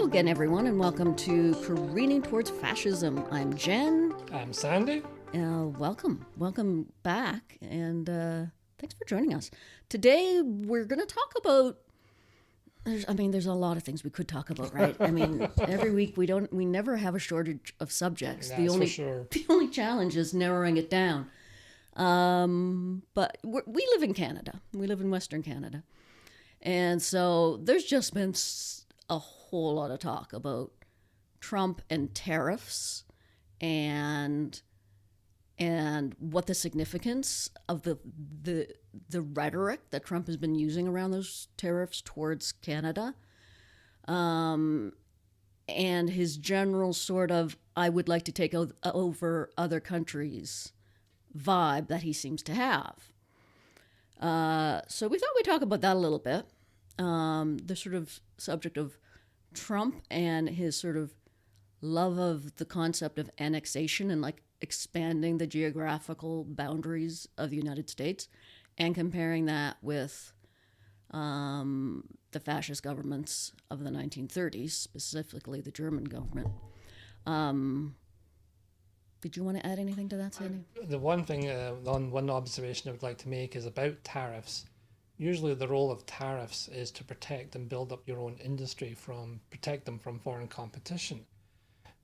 again, everyone, and welcome to Careening Towards Fascism. I'm Jen. I'm Sandy. Welcome back, and thanks for joining us. Today, we're going to talk about. There's a lot of things we could talk about, right? I mean, every week we never have a shortage of subjects. That's for sure. The only challenge is narrowing it down. But we live in Canada. We live in Western Canada, and so there's just been a whole lot of talk about Trump and tariffs and what the significance of the rhetoric that Trump has been using around those tariffs towards Canada, and his general sort of "I would like to take over other countries" vibe that he seems to have. So we thought we'd talk about that a little bit. The sort of subject of Trump and his sort of love of the concept of annexation and like expanding the geographical boundaries of the United States, and comparing that with the fascist governments of the 1930s, specifically the German government. Did you want to add anything to that, Sandy? The one thing, one observation I would like to make is about tariffs. Usually the role of tariffs is to protect and build up your own industry, protect them from foreign competition.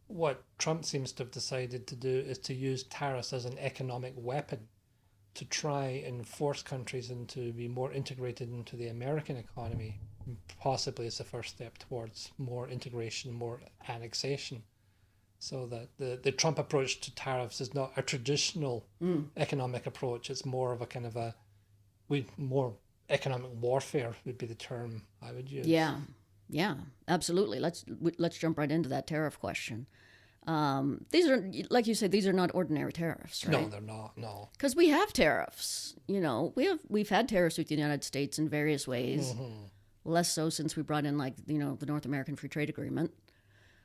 What Trump seems to have decided to do is to use tariffs as an economic weapon to try and force countries into be more integrated into the American economy, possibly as the first step towards more integration, more annexation. So that the Trump approach to tariffs is not a traditional economic approach. It's more of a kind of more economic warfare would be the term I would use. Yeah, absolutely. Let's jump right into that tariff question. These are, like you said, these are not ordinary tariffs, right? No, they're not. No, because we have tariffs. You know, we've had tariffs with the United States in various ways. Mm-hmm. Less so since we brought in the North American Free Trade Agreement.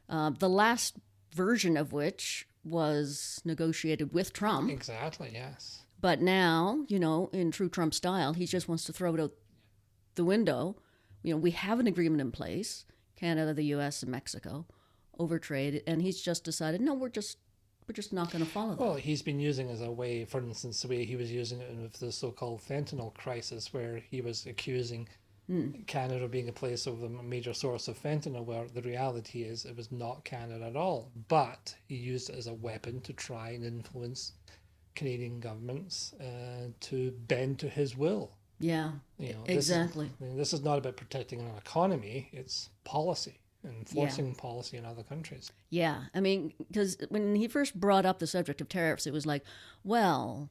The last version of which was negotiated with Trump. Exactly. Yes. But now, in true Trump style, he just wants to throw it out the window. We have an agreement in place, Canada, the U.S., and Mexico, over trade, and he's just decided, no, we're just not going to follow that. Well, he's been using as a way, for instance, the way he was using it with the so-called fentanyl crisis, where he was accusing Canada being a place of a major source of fentanyl, where the reality is it was not Canada at all. But he used it as a weapon to try and influence Canadian governments to bend to his will. Yeah, exactly. This is not about protecting an economy, it's policy and forcing policy in other countries. Yeah, because when he first brought up the subject of tariffs, it was like, well,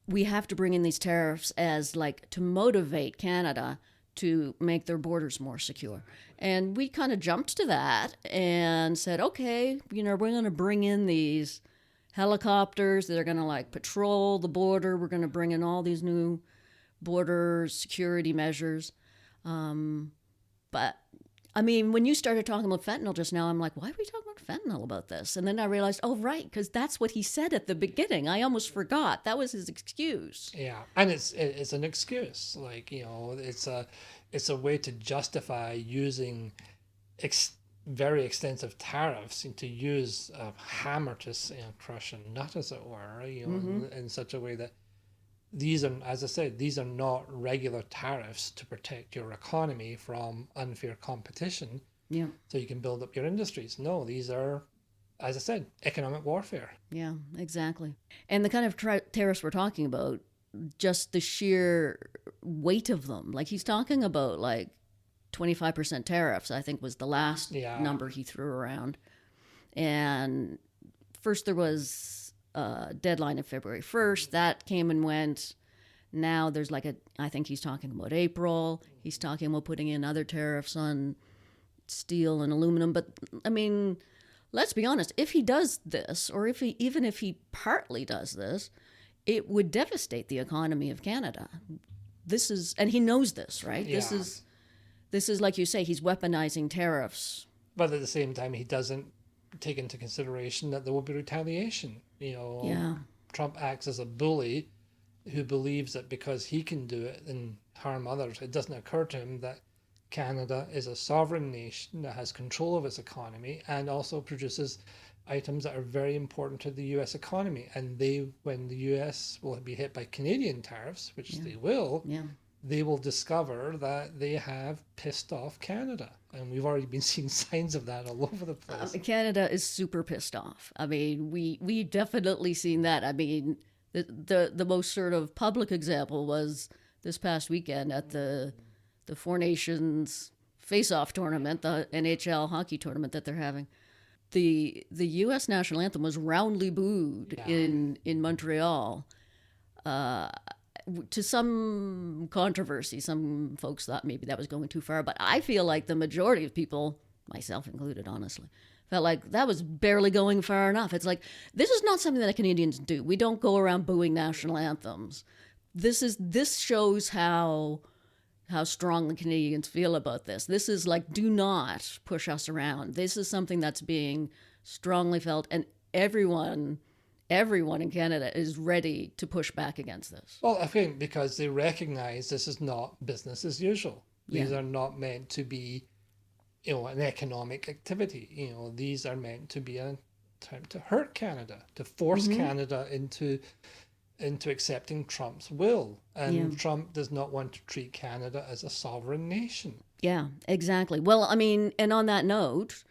we have to bring in these tariffs as like to motivate Canada to make their borders more secure. And we kind of jumped to that and said, okay, we're going to bring in these helicopters that are going to like patrol the border. We're going to bring in all these new border security measures. But when you started talking about fentanyl just now, I'm like, why are we talking about fentanyl about this? And then I realized, oh, right, because that's what he said at the beginning. I almost forgot. That was his excuse. Yeah, and it's an excuse. Like, it's a way to justify using very extensive tariffs and to use a hammer to crush a nut, as it were, in such a way that these are, as I said, these are not regular tariffs to protect your economy from unfair competition. Yeah. So you can build up your industries. No, these are, as I said, economic warfare. Yeah, exactly. And the kind of tariffs we're talking about, just the sheer weight of them. Like he's talking about like 25% tariffs, I think was the last number he threw around. And first there was deadline of February 1st. That came and went. Now there's I think he's talking about April. He's talking about putting in other tariffs on steel and aluminum. But let's be honest, if he does this, or even if he partly does this, it would devastate the economy of Canada. And he knows this, right? Yeah. This is like you say, he's weaponizing tariffs. But at the same time, he doesn't take into consideration that there will be retaliation. Trump acts as a bully who believes that because he can do it and harm others, it doesn't occur to him that Canada is a sovereign nation that has control of its economy and also produces items that are very important to the US economy. And when the US will be hit by Canadian tariffs, which they will, they will discover that they have pissed off Canada. And we've already been seeing signs of that all over the place. Canada is super pissed off. I mean, we definitely seen that. I mean, the most sort of public example was this past weekend at the Four Nations face-off tournament, the NHL hockey tournament that they're having. The U.S. national anthem was roundly booed in Montreal. To some controversy, some folks thought maybe that was going too far, but I feel like the majority of people, myself included, honestly, felt like that was barely going far enough. It's like, this is not something that Canadians do. We don't go around booing national anthems. This shows how strong the Canadians feel about this. This is like, do not push us around. This is something that's being strongly felt, and everyone in Canada is ready to push back against this. Well, I think because they recognize this is not business as usual. These are not meant to be, an economic activity. These are meant to be an attempt to hurt Canada, to force Canada into accepting Trump's will. And Trump does not want to treat Canada as a sovereign nation. Yeah, exactly. Well, I mean, and on that note,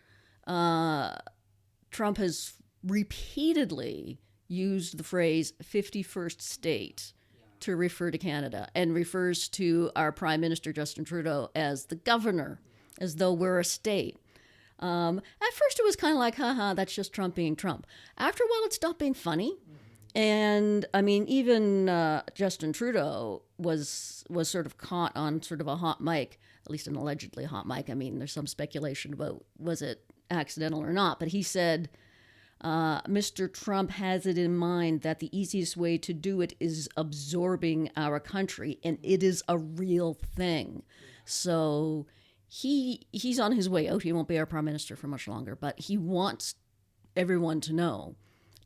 Trump has repeatedly used the phrase 51st state to refer to Canada, and refers to our Prime Minister, Justin Trudeau, as the governor, as though we're a state. At first it was kind of like, haha, that's just Trump being Trump. After a while, it stopped being funny. And I mean, even Justin Trudeau was sort of caught on sort of a hot mic, at least an allegedly hot mic. I mean, there's some speculation about was it accidental or not, but he said, Mr. Trump has it in mind that the easiest way to do it is absorbing our country, and it is a real thing. So he's on his way out. He won't be our prime minister for much longer, but he wants everyone to know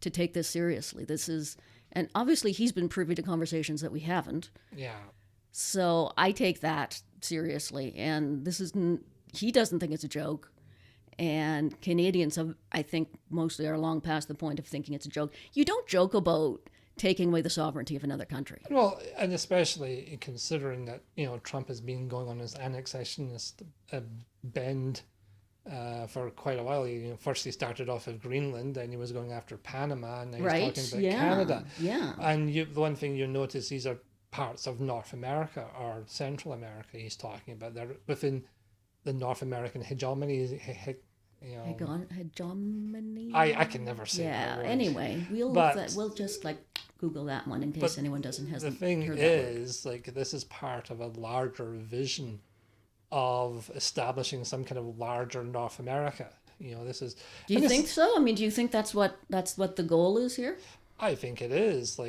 to take this seriously. And obviously he's been privy to conversations that we haven't. Yeah. So I take that seriously, and he doesn't think it's a joke. And Canadians, I think, mostly are long past the point of thinking it's a joke. You don't joke about taking away the sovereignty of another country. Well, and especially considering that, Trump has been going on his annexationist bend for quite a while. First he started off with Greenland, and he was going after Panama, and now he's talking about Canada. Yeah. And the one thing you'll notice, these are parts of North America or Central America he's talking about. They're within the North American hegemony. Hegemony. I can never say that. Yeah. Anyway, we'll just Google that one in case anyone hasn't heard that. The thing is, this is part of a larger vision of establishing some kind of larger North America. This is. Do you think so? I mean, do you think that's what the goal is here? I think it is.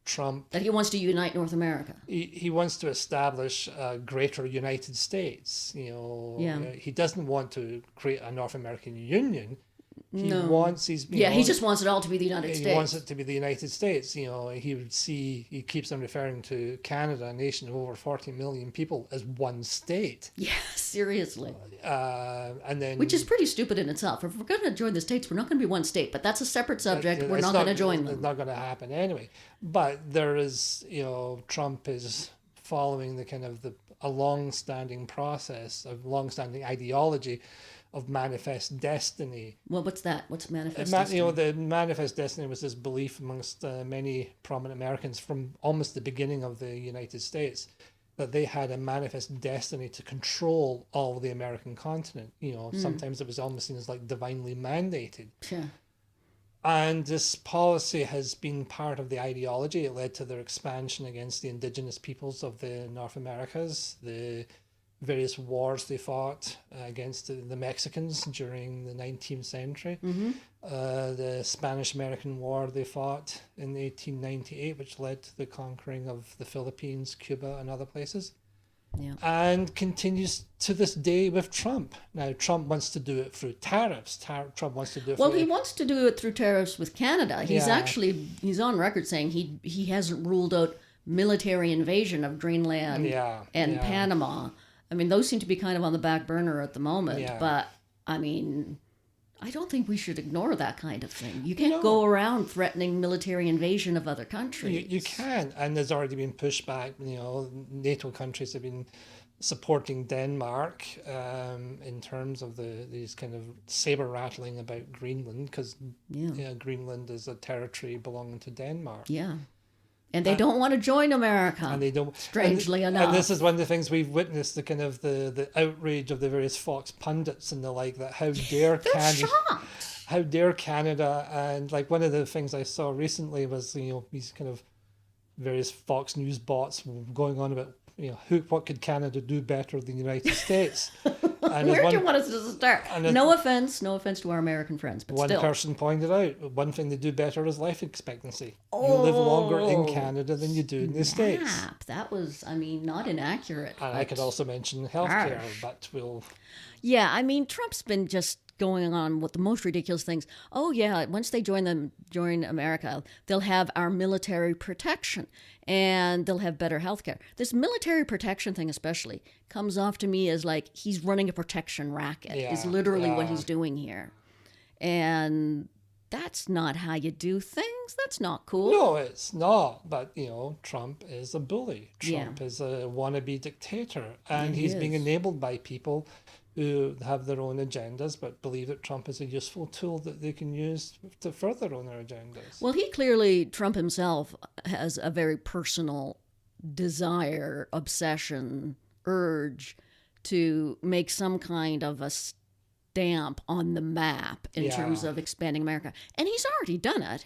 Trump. That he wants to unite North America. He wants to establish a greater United States. He doesn't want to create a North American Union. He just wants it all to be the United States. He wants it to be the United States. He keeps on referring to Canada, a nation of over 40 million people, as one state. Yeah, seriously. And then, which is pretty stupid in itself. If we're going to join the states, we're not going to be one state. But that's a separate subject. We're not going to join them. It's not going to happen anyway. But there is, Trump is following the kind of a long-standing process, a long-standing ideology of manifest destiny. Well, what's that? What's manifest destiny? The manifest destiny was this belief amongst many prominent Americans from almost the beginning of the United States that they had a manifest destiny to control all of the American continent. Sometimes it was almost seen as like divinely mandated. Sure. And this policy has been part of the ideology. It led to their expansion against the indigenous peoples of the North Americas, the various wars they fought against the Mexicans during the 19th century, the Spanish-American War they fought in 1898, which led to the conquering of the Philippines, Cuba, and other places. Yeah. And continues to this day with Trump. Now, Trump wants to do it through tariffs. Trump wants to do it he wants to do it through tariffs with Canada. He's on record saying he hasn't ruled out military invasion of Greenland and Panama. I mean, those seem to be kind of on the back burner at the moment. Yeah. But, I mean, I don't think we should ignore that kind of thing. You can't No. go around threatening military invasion of other countries. You can, and there's already been pushback. NATO countries have been supporting Denmark in terms of these kind of saber rattling about Greenland, because Greenland is a territory belonging to Denmark. Yeah. And they don't want to join America. And they don't. Strangely enough. And this is one of the things we've witnessed, the kind of the outrage of the various Fox pundits and the like, that how dare Canada, shocked. How dare Canada, and like one of the things I saw recently was these kind of various Fox News bots going on about what could Canada do better than the United States. And where do you want us to start? No offense to our American friends, but one still. person pointed out one thing they do better is life expectancy. You live longer in Canada than you do in the States. That was, not inaccurate. And I could also mention healthcare, but we'll... Yeah, Trump's been just going on with the most ridiculous things. Oh yeah, once they join America, they'll have our military protection and they'll have better healthcare. This military protection thing especially comes off to me as like he's running a protection racket, is literally what he's doing here. And that's not how you do things. That's not cool. No, it's not. But, Trump is a bully. Trump is a wannabe dictator. And he's being enabled by people who have their own agendas but believe that Trump is a useful tool that they can use to further on their agendas. Well, Trump himself has a very personal desire, obsession, urge to make some kind of a stamp on the map in terms of expanding America. And he's already done it.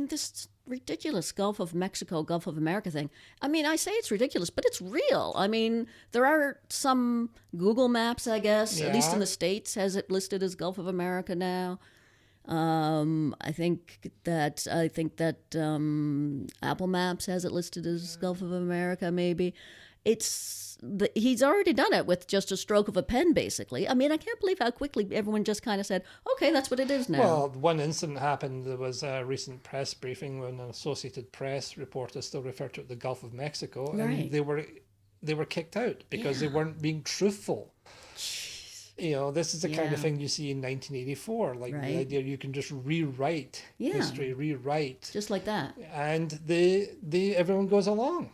This ridiculous Gulf of Mexico, Gulf of America thing. I say it's ridiculous, but it's real. There are some Google Maps, I guess, at least in the States, has it listed as Gulf of America now. I think that Apple Maps has it listed as Gulf of America, maybe. He's already done it with just a stroke of a pen, basically. I can't believe how quickly everyone just kind of said, okay, that's what it is now. Well, one incident happened. There was a recent press briefing when an Associated Press reporter still referred to it the Gulf of Mexico, and they were kicked out because they weren't being truthful. This is the kind of thing you see in 1984, like the idea you can just rewrite history, just like that, and everyone goes along.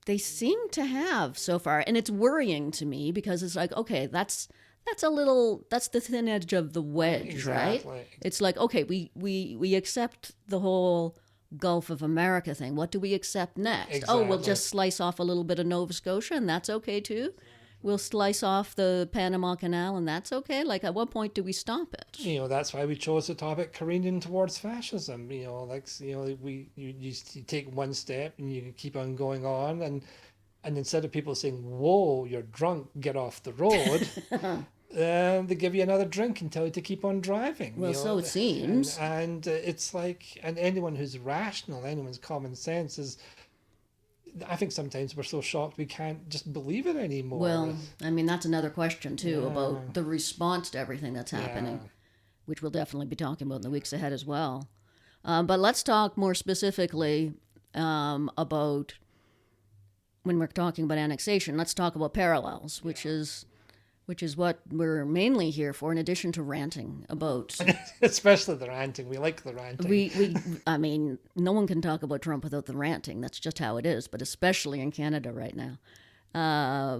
They seem to have so far, and it's worrying to me because it's like, okay, that's the thin edge of the wedge, right? It's like, okay, we accept the whole Gulf of America thing. What do we accept next? Oh, we'll just slice off a little bit of Nova Scotia, and that's okay too. We'll slice off the Panama Canal, and that's okay. Like, at what point do we stop it? That's why we chose the topic careening towards fascism. You take one step and you keep on going on, and instead of people saying, "Whoa, you're drunk, get off the road," they give you another drink and tell you to keep on driving. Well, so it seems. And it's like, and anyone who's rational, anyone's common sense is. I think sometimes we're so shocked we can't just believe it anymore. Well, that's another question too about the response to everything that's happening, which we'll definitely be talking about in the weeks ahead as well. But let's talk more specifically about, when we're talking about annexation, let's talk about parallels, which is what we're mainly here for, in addition to ranting about. Especially the ranting. We like the ranting. No one can talk about Trump without the ranting. That's just how it is, but especially in Canada right now.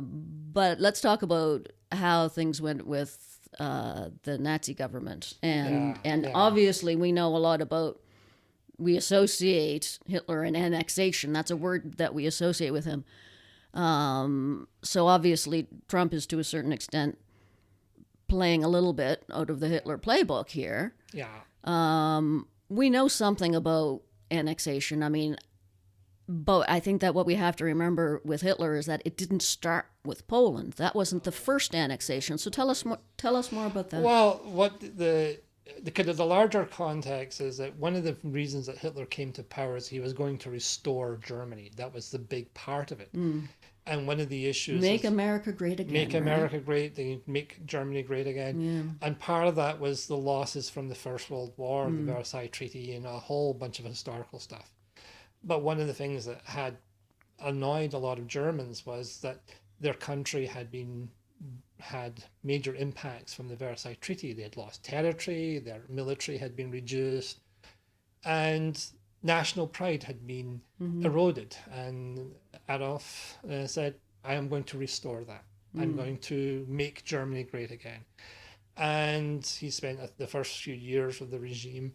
But let's talk about how things went with the Nazi government. And obviously we know a lot about, we associate Hitler and annexation. That's a word that we associate with him. So obviously Trump is to a certain extent playing a little bit out of the Hitler playbook here. Yeah. We know something about annexation. But I think that what we have to remember with Hitler is that it didn't start with Poland. That wasn't the first annexation. So tell us more about that. Well, what the larger context is that one of the reasons that Hitler came to power is he was going to restore Germany. That was the big part of it. And one of the issues Make America great again. Make America great. They make Germany great again. Yeah. And part of that was the losses from the First World War, the Versailles Treaty, and a whole bunch of historical stuff. But one of the things that had annoyed a lot of Germans was that their country had major impacts from the Versailles Treaty. They had lost territory, their military had been reduced, and national pride had been eroded. And Adolf said, I am going to restore that. I'm going to make Germany great again. And he spent the first few years of the regime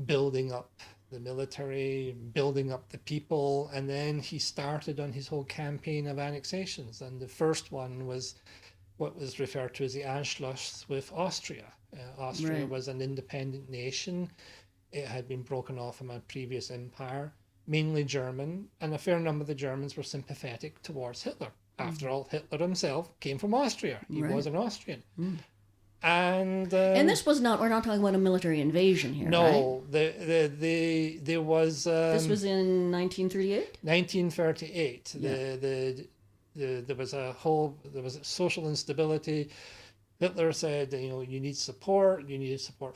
building up the military, building up the people, and then he started on his whole campaign of annexations. And the first one was what was referred to as the Anschluss with Austria. Austria was an independent nation. It had been broken off from a previous empire, mainly German, and a fair number of the Germans were sympathetic towards Hitler. After all, Hitler himself came from Austria. He was an Austrian. And this was not, we're not talking about a military invasion here, no, right? there was... this was in 1938? 1938. Yeah. There was social instability. Hitler said, you need support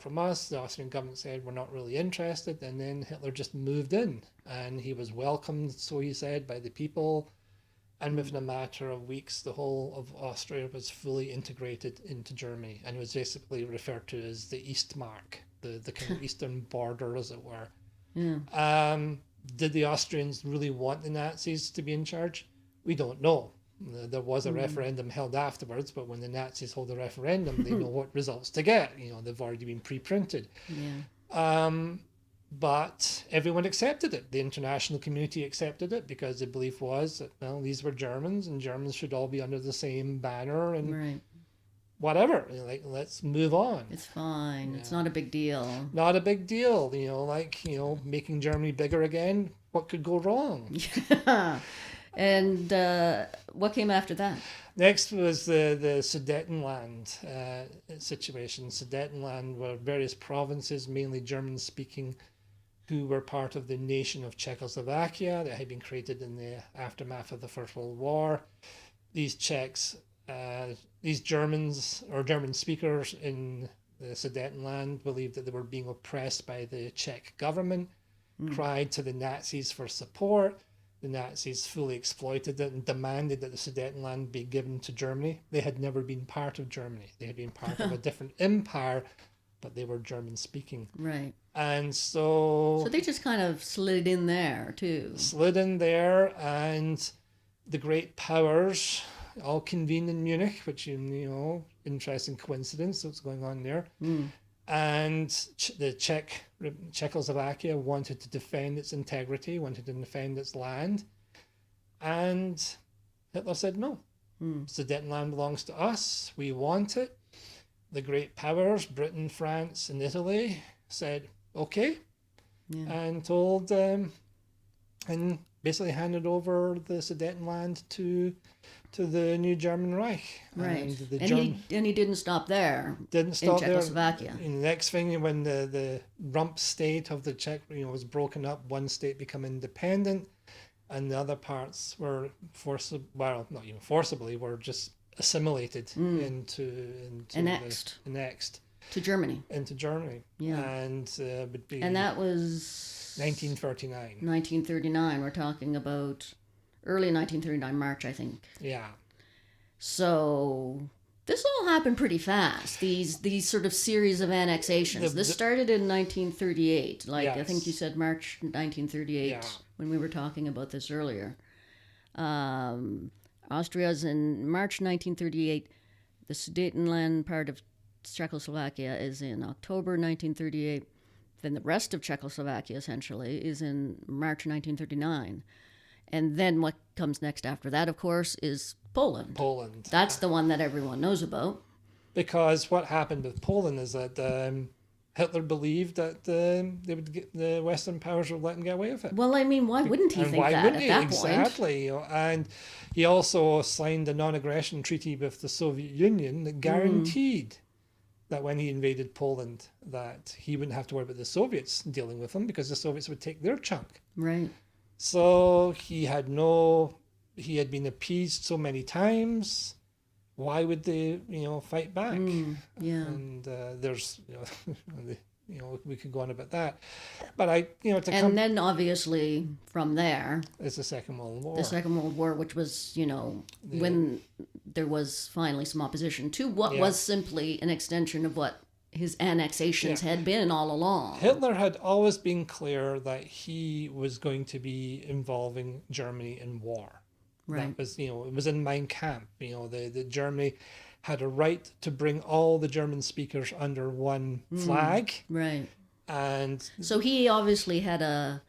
from us. The Austrian government said, we're not really interested. And then Hitler just moved in, and he was welcomed, so he said, by the people. And within a matter of weeks, the whole of Austria was fully integrated into Germany, and it was basically referred to as the Eastmark, the kind of eastern border, as it were. Yeah. Did the Austrians really want the Nazis to be in charge? We don't know. There was a referendum held afterwards, but when the Nazis hold a referendum, they know what results to get. They've already been pre-printed. Yeah. But everyone accepted it. The international community accepted it because the belief was that, well, these were Germans and Germans should all be under the same banner and whatever. Let's move on. It's fine. Yeah. It's not a big deal. Not a big deal. Making Germany bigger again. What could go wrong? Yeah. And what came after that? Next was the Sudetenland situation. Sudetenland were various provinces, mainly German-speaking, who were part of the nation of Czechoslovakia that had been created in the aftermath of the First World War. These Czechs, these Germans or German speakers in the Sudetenland believed that they were being oppressed by the Czech government, cried to the Nazis for support. The Nazis fully exploited it and demanded that the Sudetenland be given to Germany. They had never been part of Germany. They had been part of a different empire, but they were German-speaking. Right. And so they just kind of slid in there, too. Slid in there, and the great powers all convened in Munich, which, interesting coincidence, what's going on there. And the Czechoslovakia wanted to defend its integrity, wanted to defend its land. And Hitler said, no, Sudetenland belongs to us. We want it. The great powers, Britain, France, and Italy, said, okay, and told, and basically handed over the Sudetenland to the new German Reich. Right. And he didn't stop there. Didn't stop in Czechoslovakia. There. And the next thing, when the rump state of the Czech, was broken up, one state became independent, and the other parts were not even forcibly, were just assimilated into annexed to Germany. Into Germany. Yeah. And that was 1939. 1939. We're talking about early 1939, March, I think. Yeah. So this all happened pretty fast. These sort of series of annexations. This started in 1938. Yes. I think you said March 1938 when we were talking about this earlier. Austria's in March 1938. The Sudetenland part of Czechoslovakia is in October 1938. Then the rest of Czechoslovakia, essentially, is in March 1939. And then what comes next after that, of course, is Poland. Poland. That's the one that everyone knows about. Because what happened with Poland is that Hitler believed that the Western powers would let him get away with it. Well, I mean, why wouldn't he think that at that point? Exactly. And he also signed a non-aggression treaty with the Soviet Union that guaranteed that when he invaded Poland, that he wouldn't have to worry about the Soviets dealing with him because the Soviets would take their chunk. Right. So he had been appeased so many times. Why would they, fight back? Yeah. And there's, we could go on about that. But and then obviously from there, it's the Second World War. The Second World War, which was, when there was finally some opposition to what was simply an extension of what his annexations had been all along. Hitler had always been clear that he was going to be involving Germany in war. Right. That was, it was in Mein Kampf. The Germany had a right to bring all the German speakers under one flag. Right. And so he obviously had a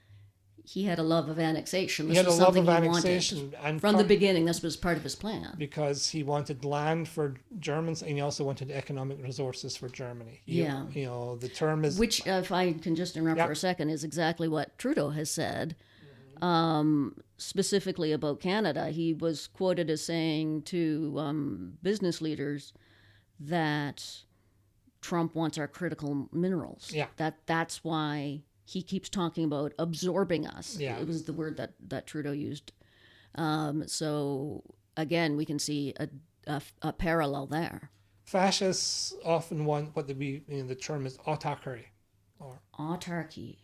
love of annexation. He had a love of annexation, and from the beginning, this was part of his plan. Because he wanted land for Germans, and he also wanted economic resources for Germany. The term is, which, if I can just interrupt for a second, is exactly what Trudeau has said. Specifically about Canada, he was quoted as saying to business leaders that Trump wants our critical minerals. Yeah. That's why he keeps talking about absorbing us. Yeah. It was the word that Trudeau used. So again, we can see a parallel there. Fascists often want what the term is autarky. Autarky.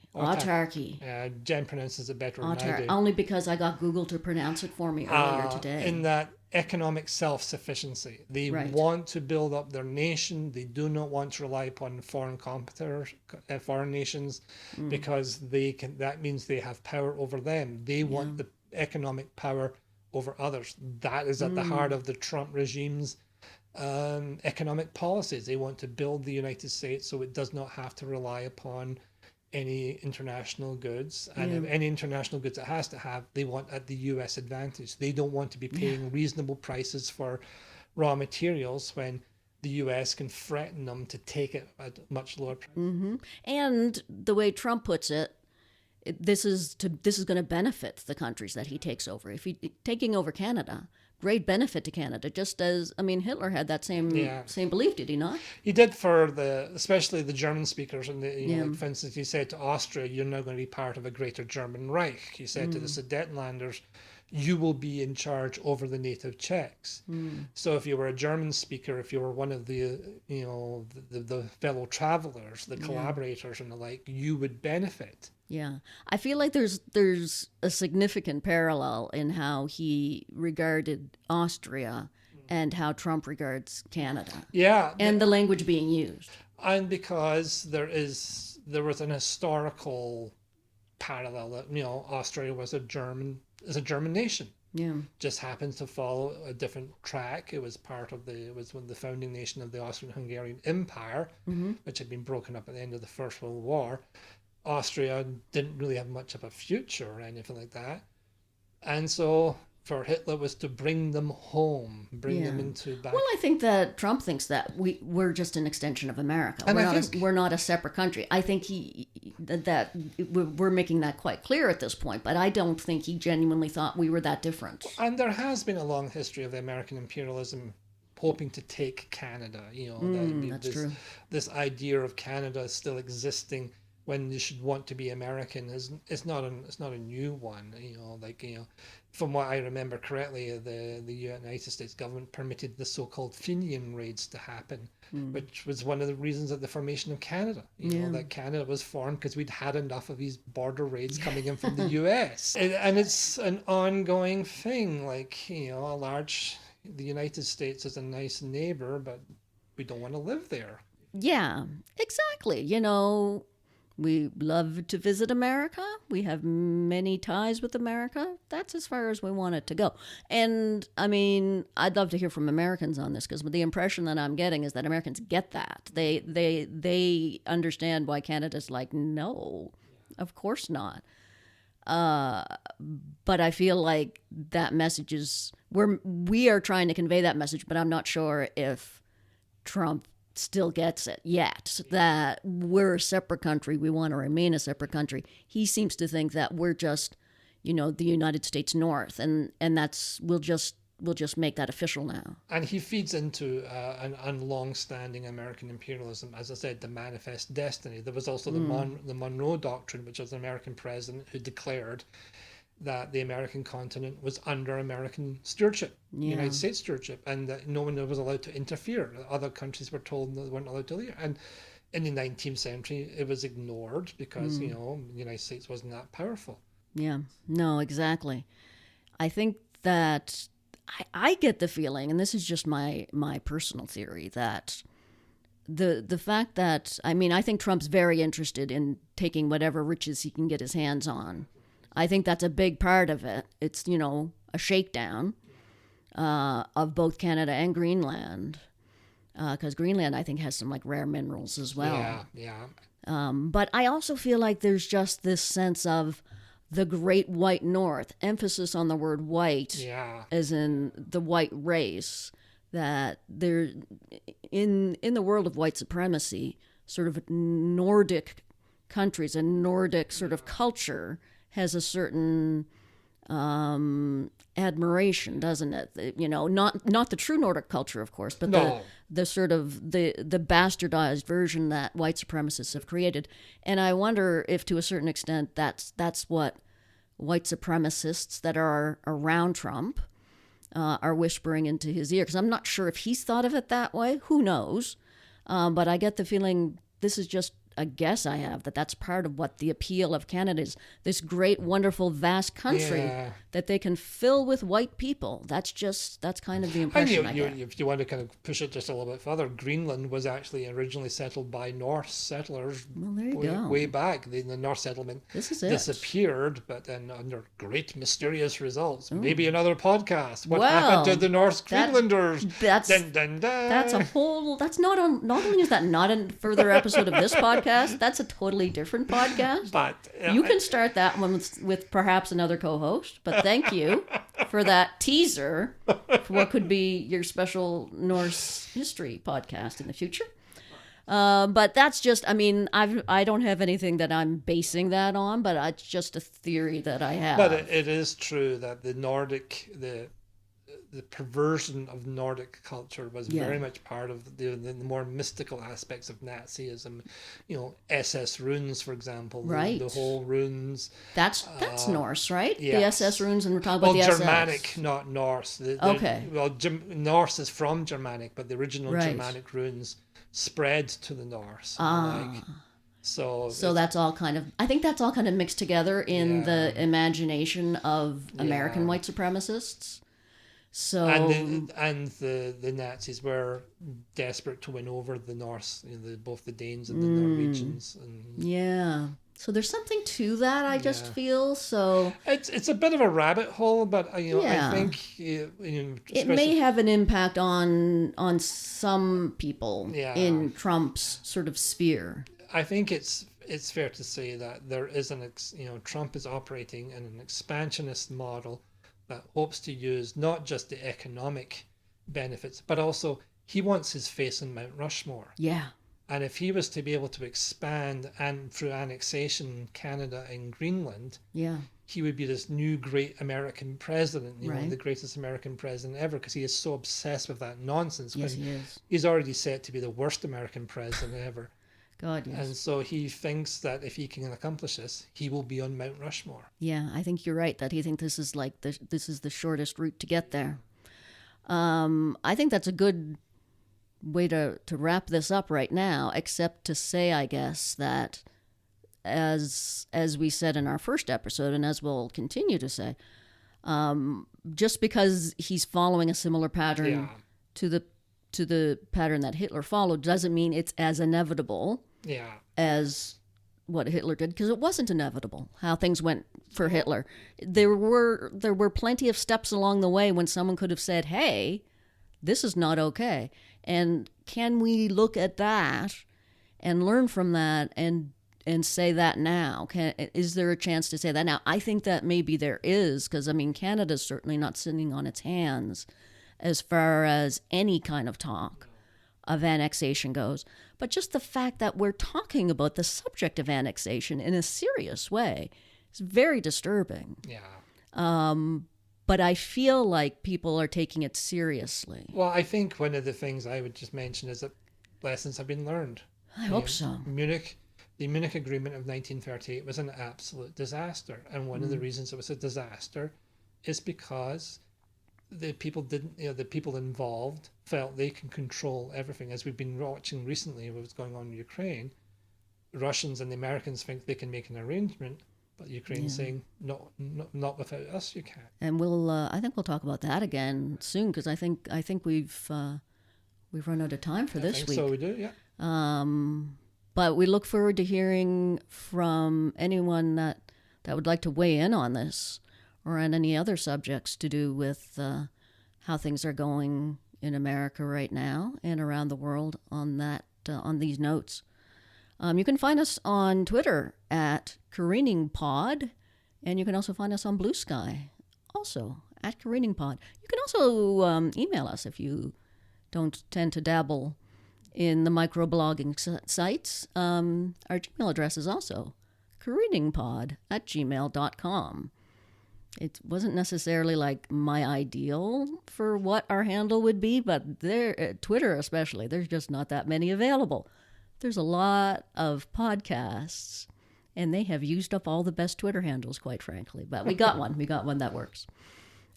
Jen pronounces it better than I do. Only because I got Google to pronounce it for me earlier today. In that economic self-sufficiency. They want to build up their nation. They do not want to rely upon foreign competitors, foreign nations, because that means they have power over them. They want the economic power over others. That is at the heart of the Trump regime's economic policies. They want to build the United States so it does not have to rely upon any international goods, and if any international goods it has to have, they want at the US advantage. They don't want to be paying reasonable prices for raw materials when the US can threaten them to take it at much lower price. And the way Trump puts it, this is going to benefit the countries that he takes over. If he taking over Canada, great benefit to Canada, just as, Hitler had that same belief, did he not? He did for especially the German speakers. And like, for instance, he said to Austria, you're now going to be part of a greater German Reich. He said to the Sudetenlanders, you will be in charge over the native Czechs. So if you were a German speaker, if you were one of the fellow travelers, the collaborators and the like, you would benefit. Yeah, I feel like there's a significant parallel in how he regarded Austria and how Trump regards Canada. Yeah, and the language being used. And because there was an historical parallel that Austria was a German nation. Yeah, just happens to follow a different track. It was the founding nation of the Austrian-Hungarian Empire, which had been broken up at the end of the First World War. Austria didn't really have much of a future or anything like that. And so for Hitler was to bring them home, bring them into back. Well, I think that Trump thinks that we're just an extension of America. And we're not a separate country. I think we're making that quite clear at this point, but I don't think he genuinely thought we were that different. And there has been a long history of the American imperialism hoping to take Canada. That's true. This idea of Canada still existing when you should want to be American is not a new one. From what I remember correctly, the United States government permitted the so-called Fenian raids to happen, which was one of the reasons of the formation of Canada. That Canada was formed because we'd had enough of these border raids coming in from the U.S. and it's an ongoing thing. The United States is a nice neighbor, but we don't want to live there. Yeah, exactly. We love to visit America. We have many ties with America. That's as far as we want it to go. And, I'd love to hear from Americans on this, because the impression that I'm getting is that Americans get that. They understand why Canada's like, no, of course not. But I feel like that message is, we are trying to convey that message, but I'm not sure if Trump still gets it yet, that we're a separate country, we want to remain a separate country. He seems to think that we're just, the United States North, and that's we'll just make that official now. And he feeds into an long-standing American imperialism, as I said, the manifest destiny. There was also the Monroe Doctrine, which was an American president who declared that the American continent was under American stewardship, United States stewardship, and that no one was allowed to interfere. Other countries were told they weren't allowed to leave. And in the 19th century, it was ignored because, you know, the United States wasn't that powerful. Yeah, no, exactly. I think that I get the feeling, and this is just my personal theory, that the fact that, I mean, I think Trump's very interested in taking whatever riches he can get his hands on. I think that's a big part of it. It's, you know, a shakedown of both Canada and Greenland, because Greenland, I think, has some like rare minerals as well. Yeah. But I also feel like there's just this sense of the Great White North, emphasis on the word white, as in the white race, that there, in the world of white supremacy, sort of Nordic countries and Nordic sort of culture has a certain admiration, doesn't it? You know, not the true Nordic culture, of course, but the sort of the bastardized version that white supremacists have created. And I wonder if, to a certain extent, that's what white supremacists that are around Trump are whispering into his ear. Because I'm not sure if he's thought of it that way. Who knows? But I get the feeling, this is just a guess I have, that's part of what the appeal of Canada is. This great, wonderful, vast country that they can fill with white people. That's kind of the impression I get. If you want to kind of push it just a little bit further, Greenland was actually originally settled by Norse settlers way back. The Norse settlement disappeared, but then under great mysterious results. Maybe another podcast. What happened to the Norse Greenlanders? That's a whole. That's not only is that not a further episode of this podcast. That's a totally different podcast. But you can start that one with perhaps another co-host. But thank you for that teaser for what could be your special Norse history podcast in the future. But that's just, I mean, I don't have anything that I'm basing that on, but it's just a theory that I have. But it is true that the Nordic, the perversion of Nordic culture was very much part of the more mystical aspects of Nazism. You know, SS runes, for example. Right. The whole runes. That's Norse, right? Yes. The SS runes, and we're talking about the SS. Germanic, not Norse. Norse is from Germanic, but the original Germanic runes spread to the Norse. So that's all kind of, I think that's all kind of mixed together in the imagination of American white supremacists. So and the Nazis were desperate to win over the Norse, both the Danes and the Norwegians. So there's something to that. I just feel so. It's a bit of a rabbit hole, but I think it may have an impact on some people in Trump's sort of sphere. I think it's fair to say that there is Trump is operating in an expansionist model that hopes to use not just the economic benefits, but also he wants his face on Mount Rushmore. Yeah. And if he was to be able to expand and through annexation Canada and Greenland, he would be this new great American president, the greatest American president ever, because he is so obsessed with that nonsense. Yes, he is. He's already set to be the worst American president ever. God, yes. And so he thinks that if he can accomplish this, he will be on Mount Rushmore. Yeah, I think you're right, that he thinks this is like this is the shortest route to get there. I think that's a good way to wrap this up right now, except to say, I guess, that as we said in our first episode, and as we'll continue to say, just because he's following a similar pattern to the pattern that Hitler followed doesn't mean it's as inevitable as what Hitler did, because it wasn't inevitable how things went for Hitler. There were plenty of steps along the way when someone could have said, hey, this is not okay. And can we look at that and learn from that and say that now? Is there a chance to say that now? I think that maybe there is, because, I mean, Canada's certainly not sitting on its hands as far as any kind of talk of annexation goes. But just the fact that we're talking about the subject of annexation in a serious way is very disturbing. Yeah. But I feel like people are taking it seriously. Well, I think one of the things I would just mention is that lessons have been learned. I hope so. The Munich Agreement of 1938 was an absolute disaster. And one of the reasons it was a disaster is because the people didn't, the people involved felt they can control everything. As we've been watching recently what's going on in Ukraine, Russians and the Americans think they can make an arrangement, but Ukraine's saying, no, not without us, you can't. And I think we'll talk about that again soon, because I think we've run out of time for this week. So we do, yeah. But we look forward to hearing from anyone that would like to weigh in on this, or on any other subjects to do with how things are going in America right now and around the world on these notes. You can find us on Twitter at CareeningPod, and you can also find us on Blue Sky, also at CareeningPod. You can also email us if you don't tend to dabble in the microblogging sites. Our Gmail address is also careeningpod@gmail.com. It wasn't necessarily like my ideal for what our handle would be, but Twitter especially, there's just not that many available. There's a lot of podcasts, and they have used up all the best Twitter handles, quite frankly. But we got one. We got one that works.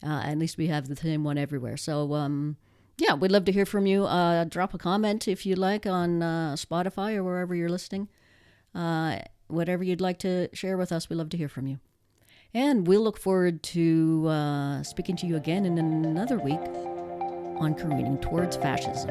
At least we have the same one everywhere. So, yeah, we'd love to hear from you. Drop a comment if you'd like on Spotify or wherever you're listening. Whatever you'd like to share with us, we'd love to hear from you. And we'll look forward to speaking to you again in another week on Careening Towards Fascism.